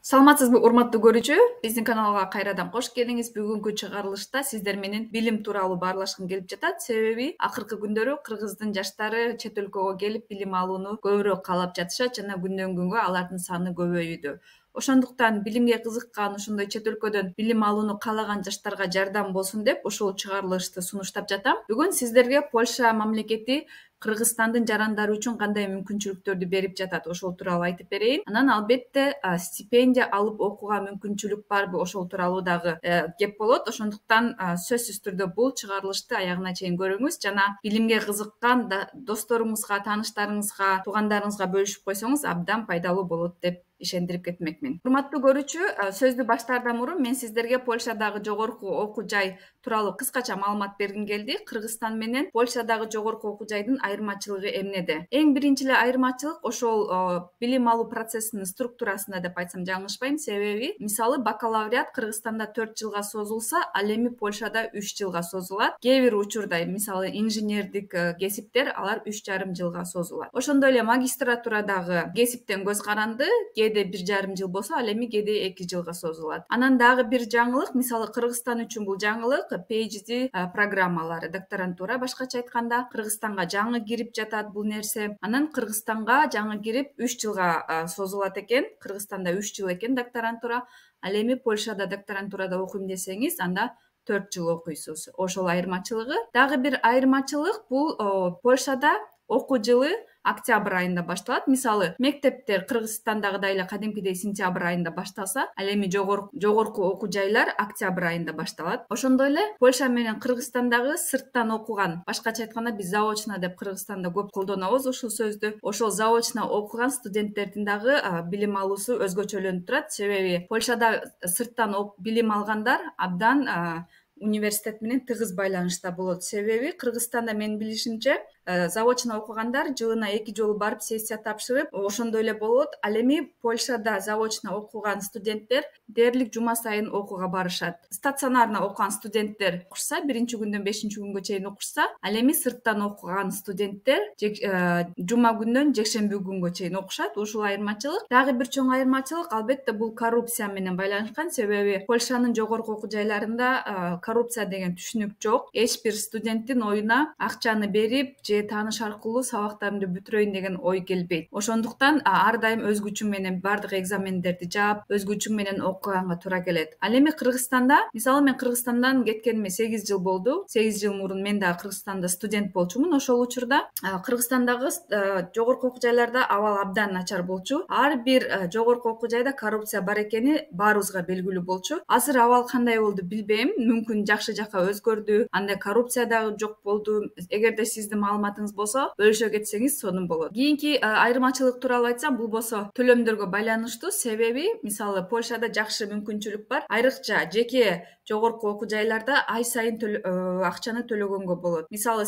Саламатсызбы, урматтуу көрүүчү? Биздин каналга кайрадан кош келиңиз. Бүгүнкү чыгарылышта сиздер менен билим тууралуу баарлашкым келип жатат. Себеби акыркы күндөрү кыргыздын жаштары чет өлкөгө келип билим алууну көбүрөөк каалап жатышат жана күндөн күнгө алардын саны көбөйүүдө. Ошондуктан билимге кызыккан, ошондой чет өлкөдөн билим алууну каалаган жаштарга жардам болсун деп ушул чыгарылышты сунуштап жатам. Бүгүн сиздерге Польша мамлекети Кыргызстандын жарандары үчүн кандай мүмкүнчүлүктөрдү берип жатат, ошол тууралуу айтып берейин. Анан албетте стипендия алып окууга мүмкүнчүлүк барбы, ошол тууралуу дагы кеп болот. Ошондуктан сөзсүз түрдө бул чыгарылышты аягына чейин көрүңүз жана билимге кызыккан досторуңузга, тааныштарыңызга, туугандарыңызга бөлүшүп койсоңуз абдан пайдалуу болот деп ишендирип кетмекмин. Урматтуу көрүүчү, сөздү баштаардан мурун мен сиздерге Польшадагы жогорку окуу жай тууралуу кыскача маалымат бергим келди. Кыргызстан менен Польшадагы жогорку окуу жайдын айырмачылыгы эмнеде? Эң биринчи эле айырмачылык ошол билим алуу процессинин структурасында деп айтсам жаңылышпайм. Себеби мисалы бакалавриат Кыргызстанда 4 жылга созулса, ал эми Польшада 3 жылга созулат. Кээ бир учурда мисалы инженердик кесиптер алар 3,5 жылга созулат. Ошондой эле магистратурадагы кесиптен көз каранды, кээде 1,5 жыл болсо, ал эми кээде 2 жылга созулат. Анан дагы бир жаңылык, мисалы Кыргызстан үчүн бул жаңылык PhD программалары, докторантура башкача айтканда, Кыргызстанга жаңы кирип жатат бул нерсе. Анан Кыргызстанга жаңы кирип 3 жылга созулат экен. Кыргызстанда 3 жыл экен докторантура. Ал эми Польшада докторантурада окуйм десеңиз, анда 4 жыл окуйсуз. Ошол айырмачылыгы. Дагы бир айырмачылык бул Польшада окуу жылы октябрь айында башталат. Мисалы, мектептер Кыргызстандагыдай эле кадимкидей сентябрь айында башталса, ал эми жогорку окуу жайлар октябрь айында башталат. Ошондой эле Польша менен Кыргызстандагы сырттан окуган, башкача айтканда биз заочно деп Кыргызстанда көп колдонобуз ушул сөздү. Ошол заочно окуган студенттердин дагы билим алуусу өзгөчөлөнүп турат. Себеби Польшада сырттан билим алгандар абдан университет менен тыгыз байланышта болот. Себеби Кыргызстанда менин билишимче заочно окугандар жылына 2 жолу барып сессия тапшырып, ошондой эле болот. Ал эми Польшада заочно окуган студенттер дээрлик жума сайын окууга барышат. Стационарно окуган студенттер окушса, 1-күндөн 5-күнгө чейин окушса, ал эми сырттан окуган студенттер жума күндөн жекшемби күнгө чейин окушат. Ушул айырмачылык. Дагы бир чоң айырмачылык албетте бул коррупция менен байланышкан. Себеби Польшанын жогорку окуу жайларында коррупция деген түшүнүк жок. Эч бир студенттин оюна акчаны берип же тааныш аркылуу сабактарымды бүтүрөйүн деген ой келбейт. Ошондуктан ар дайым өз күчүң менен бардык экзамендерди жаап, өз күчүң менен окуганга туура келет. Ал эми Кыргызстанда, мисалы мен Кыргызстандан кеткениме 8 жыл болду. 8 жыл мурун мен дагы Кыргызстанда студент болчумун. Ошол учурда Кыргызстандагы жогорку окуу жайларда абал абдан начар болчу. Ар бир жогорку окуу жайда коррупция бар экени баарыбызга белгилүү болчу. Азыр абал кандай болду билбейм. Мүмкүн жакшы жака өзгөрдү. Андай коррупция дагы жок болду. Эгерде сиздин маалыматыңыз болсо, бөлүшө кетсеңиз сонун болот. Кийинки айырмачылык тууралуу айтсам, бул болсо төлөмдөргө байланыштуу. Себеби, мисалы, Польшада жакшы мүмкүнчүлүк бар. Айрыкча жеке жогорку окуу жайларда ай сайын акчаны төлөгөнгө болот. Мисалы,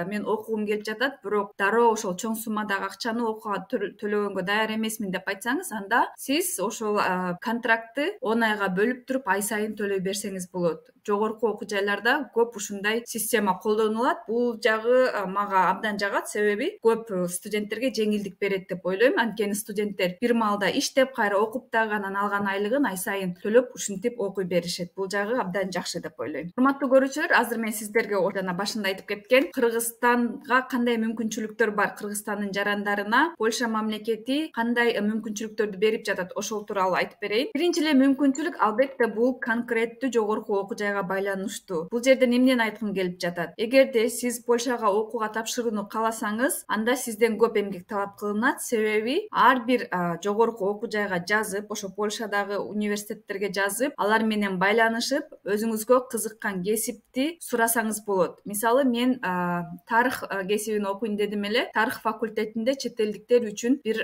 мен окугум келип жатат, бирок дароо ошол чоң суммадагы акчаны окууга төлөгөнгө даяр эмесмин деп айтсаңыз, анда сиз ошол контрактты 10 айга бөлүп туруп ай сайын төлөй берсеңиз болот. Жогорку окуу жайларда көп ушундай система колдонулат. Бул жагы мага абдан жагат, себеби көп студенттерге жеңилдик берет деп ойлойм. Анткени студенттер бир маалда иштеп, кайра окуп дагы анан алган айлыгын ай сайын төлөп, ушинтип окуй беришет. Бул жагы абдан жакшы деп ойлойм. Урматтуу көрүүчүлөр, азыр мен сиздерге жана башында айтып кеткен Кыргызстанга кандай мүмкүнчүлүктөр бар, Кыргызстандын жарандарына Польша мамлекети кандай мүмкүнчүлүктөрдү берип жатат, ошол тууралуу айтып берейин. Биринчи эле мүмкүнчүлүк албетте бул конкреттүү жогорку окуу жайга байланыштуу. Бул жерде эмнени айткым келип жатат? Эгерде сиз Польшага окууга тапшырууну кааласаңыз, анда сизден көп эмгек талап кылынат. Себеби ар бир жогорку окуу жайга жазып, ошо Польшадагы университеттерге жазып, алар менен байланышып, өзүңүзгө кызыккан кесипти сурасаңыз болот. Мисалы, мен тарых кесибин окуйм дедим эле. Тарых факультетинде чет элдиктер үчүн бир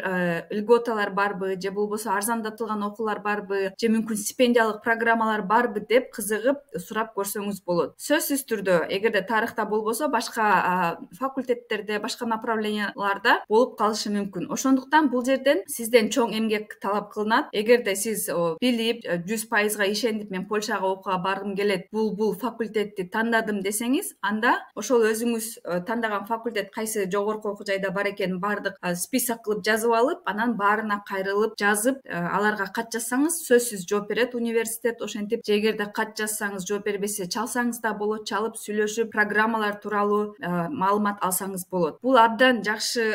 льготалар барбы, же болбосо арзандатылган окуулар барбы, же мүмкүн стипендиялык программалар барбы деп кызыгып сурап көрсөңүз болот. Сөзсүз түрдө, эгерде тарыхта болбосо, башка факультеттерде, башка направленияларда болуп калышы мүмкүн. Ошондуктан бул жерден сизден чоң эмгек талап кылынат. Эгерде сиз билип 100%га ишенип мен Польшага окууга баргым келет, бул факультетти тандадым десеңиз, анда ошол өзүңүз тандаган факультет кайсы жогорку окуу жайда бар экенин баардык список кылып жазып алып, анан баарына кайрылып жазып, аларга кат жазсаңыз сөзсүз жооп берет университет. Ошентип, эгерде кат жазсаңыз жооп бербесе, чалсаңыз да болот, чалып сүйлөшүп программалар тууралуу маалымат алсаңыз болот. Бул абдан жакшы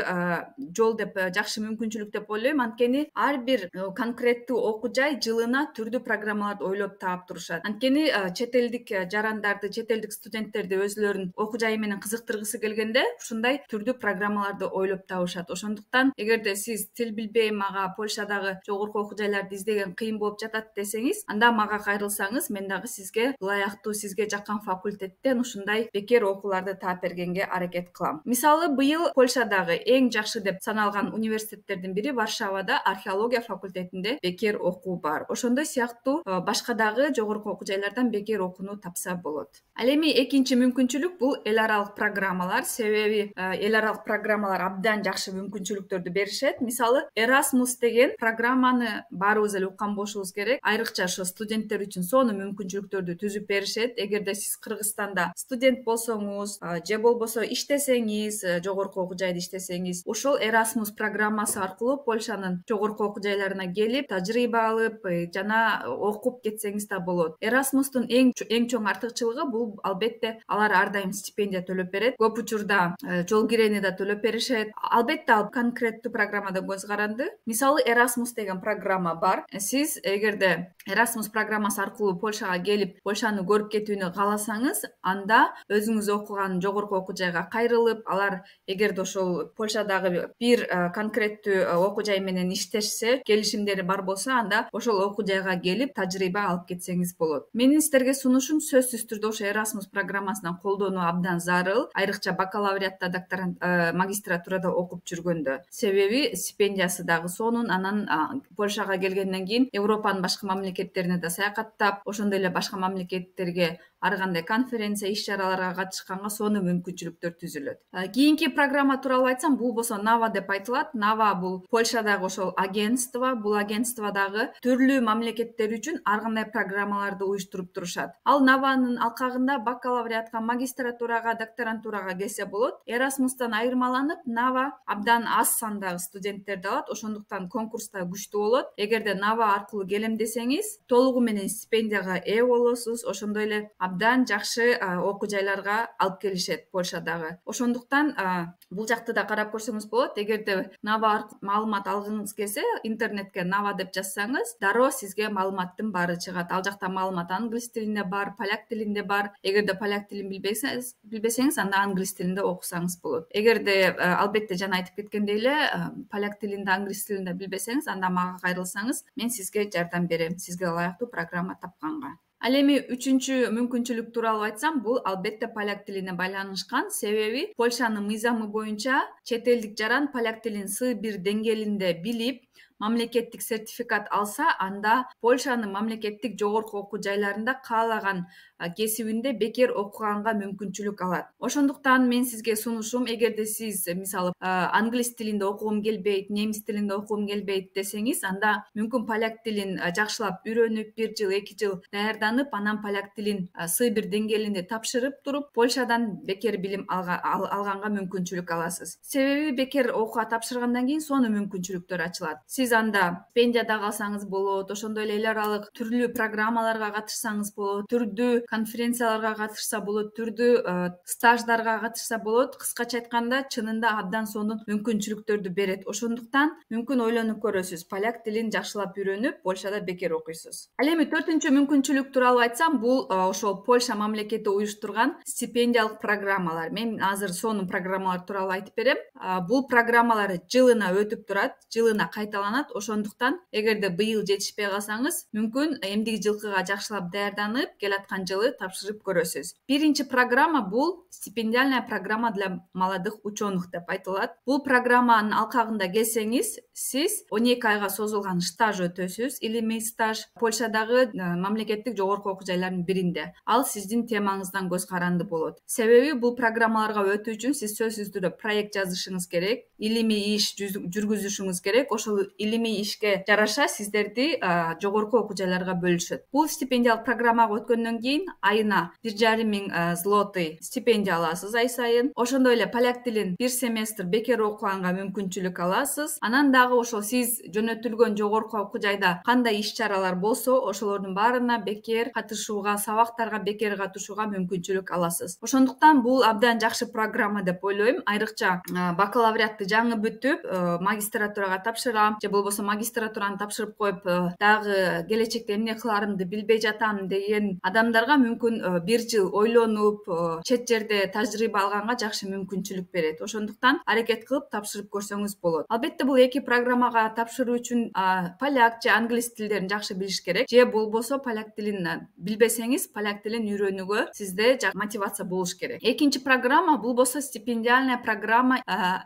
жол деп, жакшы мүмкүнчүлүк деп ойлойм. Анткени ар бир конкреттүү окуу жай жылына түрдүү программаларды ойлоп таап турушат. Анткени чет элдик жарандарды, чет элдик студенттерди өзүлөрүнүн окуу жайы менен кызыктыргысы келгенде ушундай түрдүү программаларды ойлоп табышат. Ошондуктан эгерде сиз тил билбейм, мага Польшадагы жогорку окуу жайларды издеген кыйын болуп жатат десеңиз, анда мага кайрылсаңыз, мен дагы сизге ылайыктуу, сизге жаккан факультеттен ушундай бекер окууларды таап бергенге аракет кылам. Мисалы, быйыл Польшадагы эң жакшы деп саналган университеттердин бири Варшавада археология факультетинде бекер окуу бар. Ошондой сыяктуу башка дагы жогорку окуу жайлардан бекер окууну тапса болот. Ал эми экинчи мүмкүнчүлүк бул эл аралык программалар. Себеби эл аралык программалар абдан жакшы мүмкүнчүлүктөрдү беришет. Мисалы, Erasmus деген программаны баарыбыз эле уккан болушубуз керек. Айрыкча ошо студенттер үчүн сонун мүмкүнчүлүктөрдү түзүп беришет. Эгерде сиз Кыргызстанда студент болсоңуз же болбосо иштесеңиз, жогорку окуу жайда иштесеңиз, ошол Erasmus программасы аркылуу Польшанын жогорку окуу жайларына келип, тажрыйба алып, жана окуп кетсеңиз да болот. Erasmustун эң чоң артыкчылыгы бул албетте алар ар дайым стипендия төлөп берет. Көп учурда жол кирени да төлөп беришет. Албетте ал конкреттүү программадан көз каранды. Мисалы, Erasmus деген программа бар. Сиз эгерде Erasmus программасы аркылуу Польшага келип, Польшаны көрүп кетүүнү кааласаңыз, анда өзүңүз окуган жогорку окуу жайга кайрылып, алар эгерде ошол Польшадагы бир конкреттүү окуу жай менен иштешсе, келишимдери бар болсо, анда ошол окуу жайга келип, тажрыйба алып кетсеңиз болот. Менин сиздерге сунушум сөзсүз түрдө ошо Erasmus программасынан колдонуу абдан зарыл, айрыкча бакалавриатта, магистратурада окуп жүргөндө. Себеби стипендиясы дагы сонун. Анан Польшага келгенден кийин Европанын башка мамлекеттерине да саякаттап, ошондой эле башка мамлекеттерге ар кандай конференция, иш-чараларга катышканга сонун мүмкүнчүлүктөр түзүлөт. Кийинки программа тууралуу айтсам, бул болсо NAVA деп айтылат. NAVA бул Польшадагы ошол агентство. Бул агентстводагы түрлүү мамлекеттер үчүн ар кандай программаларды уюштуруп турушат. Ал NAVAнын алкагында бакалавриатка, магистратурага, докторантурага келсе болот. Erasmus'тан айырмаланып, NAVA абдан аз сандагы студенттерди алат. Ошондуктан конкурста күчтүү болот. Эгерде NAVA аркылуу келем десеңиз, толугу менен стипендияга ээ болосуз. Ошондой эле абдан жакшы окуу жайларга алып келишет Польшадагы. Ошондуктан бул жакты да карап көрсөңүз болот. Эгерде NAVA аркылуу маалымат алгыңыз келсе, интернетке NAVA деп жазсаңыз, дароо сизге маалыматтын баары чыгат. Ал жакта маалымат англис тилинде бар, поляк тилинде бар. Эгерде поляк тилин билбесеңиз, анда англис тилинде окусаңыз болот. Эгерде албетте жана айтып кеткендей эле поляк тилинде, англис тилинде билбесеңиз, анда мага кайрылсаңыз, мен сизге жардам берем, сизге ылайыктуу программа тапканга. Ал эми үчүнчү мүмкүнчүлүк тууралуу айтсам, бул албетте поляк тилине байланышкан. Себеби Польшанын мыйзамы боюнча чет элдик жаран поляк тилин С1 деңгээлинде билип, мамлекеттик сертификат алса, анда Польшанын мамлекеттик жогорку окуу жайларында каалаган кесибинде бекер окуганга мүмкүнчүлүк алат. Ошондуктан мен сизге сунушум, эгерде сиз мисалы англис тилинде окугум келбейт, немис тилинде окугум келбейт десеңиз, анда мүмкүн поляк тилин жакшылап үйрөнүп, 1 жыл, 2 жыл даярданып, анан поляк тилин С1 деңгээлинде тапшырып туруп, Польшадан бекер билим алганга мүмкүнчүлүк аласыз. Себеби бекер окууга тапшыргандан кийин сонун мүмкүнчүлүктөр ачылат. Сиз анда стипендияда калсаңыз болот, ошондой эле эл аралык түрлүү программаларга катышсаңыз болот, түрдүү конференцияларга катышса болот, түрдүү стаждарга катышса болот. Кыскача айтканда, чынында абдан сонун мүмкүнчүлүктөрдү берет. Ошондуктан мүмкүн ойлонуп көрөсүз, поляк тилин жакшылап үйрөнүп, Польшада бекер окуйсуз. Ал эми төртүнчү мүмкүнчүлүк тууралуу айтсам, бул ошол Польша мамлекети уюштурган стипендиялык программалар. Мен азыр сонун программалар тууралуу айтып берем. Бул программалар жылына өтүп турат, жылына кайталанат. даярданат. Ошондуктан эгерде быйыл жетишпей калсаңыз, мүмкүн эмдиги жылкыга жакшылап даярданып, келаткан жылы тапшырып көрөсүз. Биринчи программа бул стипендиальная программа для молодых ученых деп айтылат. Бул программанын алкагында келсеңиз, сиз 12 айга созулган стаж өтөсүз, илимий стаж Польшадагы мамлекеттик жогорку окуу жайларынын биринде. Ал сиздин темаңыздан көз каранды болот. Себеби бул программаларга өтүү үчүн сиз сөзсүз түрдө проект жазышыңыз керек, илимий иш жүргүзүшүңүз керек. Ошол илимий ишке жараша сиздерди жогорку окуу жайларга бөлүшөт. Бул стипендиялык программага өткөндөн кийин айына 1,5 миң злотый стипендия аласыз ай сайын. Ошондой эле поляк тилин бир семестр бекер окуганга мүмкүнчүлүк аласыз. Анан дагы ошол сиз жөнөтүлгөн жогорку окуу жайда кандай иш-чаралар болсо, ошолордун баарына бекер катышууга, сабактарга бекер катышууга мүмкүнчүлүк аласыз. Ошондуктан бул абдан жакшы программа деп ойлойм. Айрыкча бакалавриатты жаңы бүтүп, магистратурага тапшырам же болбосо магистратураны тапшырып коюп, дагы келечекте эмне кыларымды билбей жатам деген адамдарга мүмкүн 1 жыл ойлонуп, чет жерде тажрыйба алганга жакшы мүмкүнчүлүк берет. Ошондуктан аракет кылып тапшырып көрсөңүз болот. Албетте бул эки программага тапшыруу үчүн поляк же англис тилдерин жакшы билиш керек. Же болбосо поляк тилин билбесеңиз, поляк тилин үйрөнүүгө сизде мотивация болуш керек. Экинчи программа бул болсо стипендиальная программа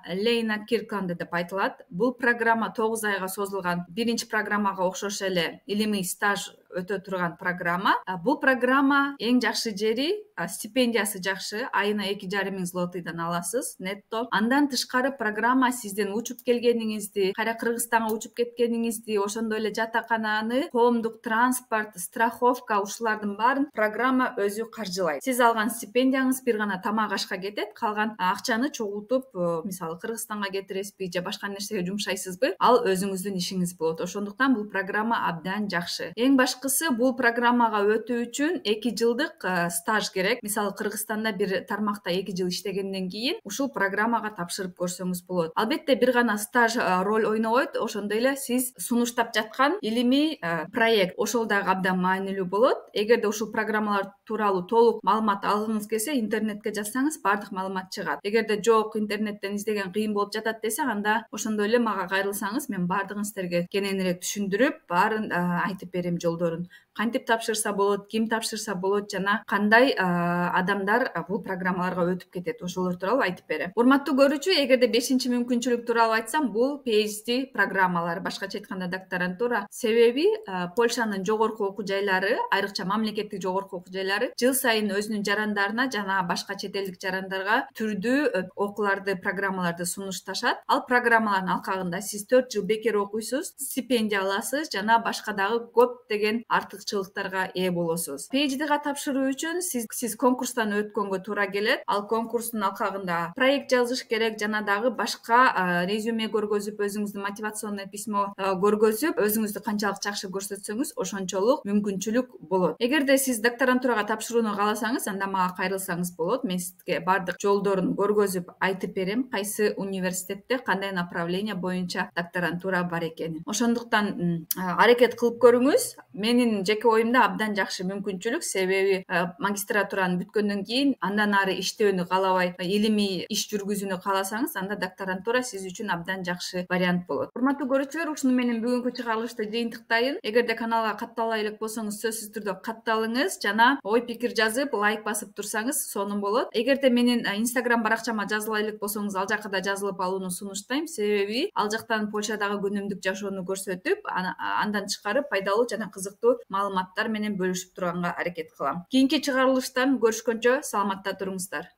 Лейна Киркланда деп айтылат. Бул программа 9 айга созулган. Биринчи программага окшош эле илимий стаж өтө турган программа. Бул программа эң жакшы жери стипендиясы жакшы. Айына 2,5 миң злотыйдан аласыз нетто. Андан тышкары программа сиздин учуп келгениңизди, кайра Кыргызстанга учуп кеткениңизди, ошондой эле жатакананы, коомдук транспорт, страховка ушулардын баарын программа өзү каржылайт. Сиз алган стипендияңыз бир гана тамак ашка кетет, калган акчаны чогултуп, мисалы Кыргызстанга кетиресизби же башка нерсеге жумшайсызбы, ал өзүңүздүн ишиңиз болот. Ошондуктан бул программа абдан жакшы. Эң башкысы бул программага өтүү үчүн 2 жылдык стаж керек. Мисалы Кыргызстанда бир тармакта 2 жыл иштегенден кийин ушул программага тапшырып көрсөңүз болот. Албетте бир гана стаж роль ойнобойт, ошондой эле сиз сунуштап жаткан илимий проект ошол дагы абдан маанилүү болот. Эгерде ушул программалар тууралуу толук маалымат алгыңыз келсе, интернетке жазсаңыз баардык маалымат чыгат. Эгерде жок, интернеттен издеген кыйын болуп жатат десе, анда ошондой эле мага кайрылсаңыз, мен баардыгын сиздерге кененирээк түшүндүрүп, баарын айтып берем жолдорун. Кантип тапшырса болот, ким тапшырса болот жана кандай адамдар бул программаларга өтүп кетет, ошолор тууралуу айтып берем. Урматтуу көрүүчү, эгерде 5-чи мүмкүнчүлүк тууралуу айтсам, бул PhD программалары, башкача айтканда докторантура. Себеби Польшанын жогорку окуу жайлары, айрыкча мамлекеттик жогорку окуу жайлары жыл сайын өзүнүн жарандарына жана башка чет элдик жарандарга түрдүү окууларды, программаларды сунушташат. Ал программалардын алкагында сиз 4 жыл бекер окуйсуз, стипендия аласыз жана башка дагы көптөгөн артыкчылыктарга ээ болосуз. PhD-га тапшыруу үчүн сиз конкурстан өткөнгө туура келет. Ал конкурстун алкагында проект жазыш керек жана дагы башка резюме көргөзүп, өзүңүздүн мотивационный письмо көргөзүп, өзүңүздү канчалык жакшы көрсөтсөңүз, ошончолук мүмкүнчүлүк болот. Эгерде сиз докторантурага тапшырууну кааласаңыз, анда мага кайрылсаңыз болот. Мен сизге баардык жолдорун көргөзүп айтып берем, кайсы университетте кандай направление боюнча докторантура бар экенин. Ошондуктан аракет кылып көрүңүз. Менин жеке оюмда абдан жакшы мүмкүнчүлүк, себеби магистратураны бүткөндөн кийин андан ары иштөөнү каалабай, илимий иш жүргүзүүнү кааласаңыз, анда докторантура сиз үчүн абдан жакшы вариант болот. Урматтуу көрүүчүлөр, ушуну менен бүгүнкү чыгарылышты жыйынтыктайын. Эгерде каналга каттала элек болсоңуз, сөзсүз түрдө катталыңыз жана ой пикир жазып, лайк басып турсаңыз сонун болот. Эгерде менин Instagram баракчама жазыла элек болсоңуз, ал жакка да жазылып алууну сунуштайм, себеби ал жактан Польшадагы күнүмдүк жашоону көрсөтүп, андан тышкары пайдалуу жана кызыктуу маалыматтар менен бөлүшүп турганга аракет кылам. Кийинки чыгарылыштан көрүшкөнчө саламатта туруңуздар.